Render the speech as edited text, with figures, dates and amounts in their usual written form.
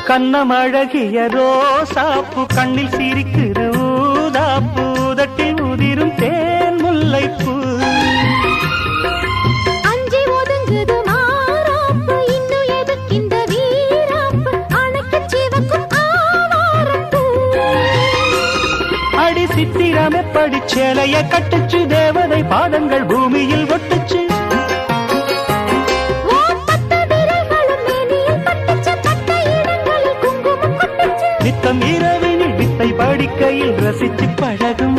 கண்ணமழகிய ரோசாப்பு கண்ணில் சிரிக்குது ஊதாப்பு உதட்டில் உதிரும் தேன் முல்லைப்பூ அஞ்சி ஒதுங்குது மாறாப்பு இன்னும் எதுக்கு இந்த வீராப்பு அணைக்கு சிவக்கும் ஆவாரப்பூ அடி சித்திரமே படிச்சேலைய கட்டுச்சு தேவதை பாதங்கள் பூமியில் ஒட்டுச்சு நித்தம் இரவினில் வித்தை படிக்கையில் ரசிச்சு பழகும்